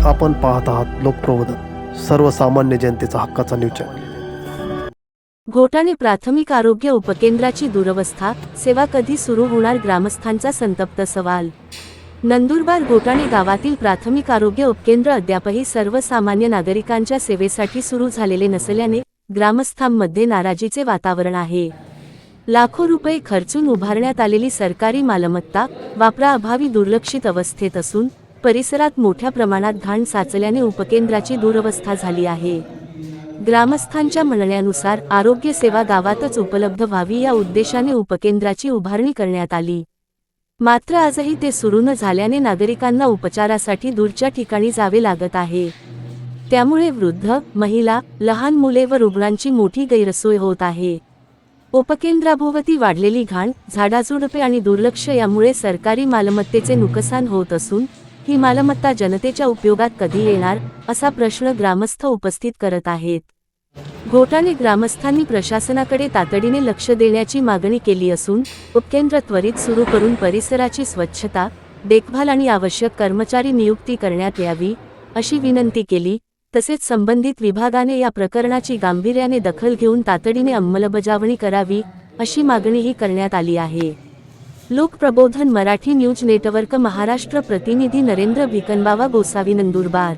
आपण पाहत आहात लोकप्रबोधन, सर्वसामान्य जनतेचा हक्काचा न्यूज चॅनल। घोटाणे प्राथमिक आरोग्य उपकेंद्राची दुरवस्था, सेवा कधी सुरू होणार? ग्रामस्थांचा संतप्त सवाल। नंदुरबार घोटाणे गावातील प्राथमिक आरोग्य उपकेंद्र अद्यापही सर्वसामान्य नागरिकांच्या सेवेसाठी सुरू झालेले नसल्याने ग्रामस्थांमध्ये नाराजीचे वातावरण आहे। लाखो रुपये खर्चून उभारण्यात आलेली सरकारी मालमत्ता वापराअभावी दुर्लक्षित अवस्थेत असून परिसरात मोठ्या प्रमाणात घाण साचल्याने उपकेंद्राची दुरवस्था झाली आहे। ग्रामस्थांच्या म्हणण्यानुसार आरोग्य सेवा गावातच उपलब्ध व्हावी या उद्देशाने उपकेंद्राची उभारणी करण्यात आली। मात्र आजही ते सुरू न झाल्याने नागरिकांना उपचारासाठी दूरच्या ठिकाणी जावे लागत आहे। त्यामुळे वृद्ध, महिला, लहान मुले व रुग्णांची मोठी गैरसोय होत आहे। उपकेंद्राभोवती वाढलेली घाण, झाडाझुडपे आणि दुर्लक्ष यामुळे सरकारी मालमत्तेचे नुकसान होत असून ही मालमत्ता जनतेच्या उपयोगात कधी येणार असा प्रश्न ग्रामस्थ उपस्थित करत आहेत। घोटाणे ग्रामस्थांनी प्रशासनाकडे तातडीने लक्ष देण्याची मागणी केली असून उपकेंद्र त्वरित सुरू करून परिसराची स्वच्छता, देखभाल आणि आवश्यक कर्मचारी नियुक्ती करण्यात यावी अशी विनंती केली। तसेच संबंधित विभागाने या प्रकरणाची गांभीर्याने दखल घेऊन तातडीने अंमलबजावणी करावी अशी मागणीही करण्यात आली आहे। लोकप्रबोधन मराठी न्यूज नेटवर्क महाराष्ट्र प्रतिनिधी नरेंद्र भिकनबावा गोसावी, नंदुरबार।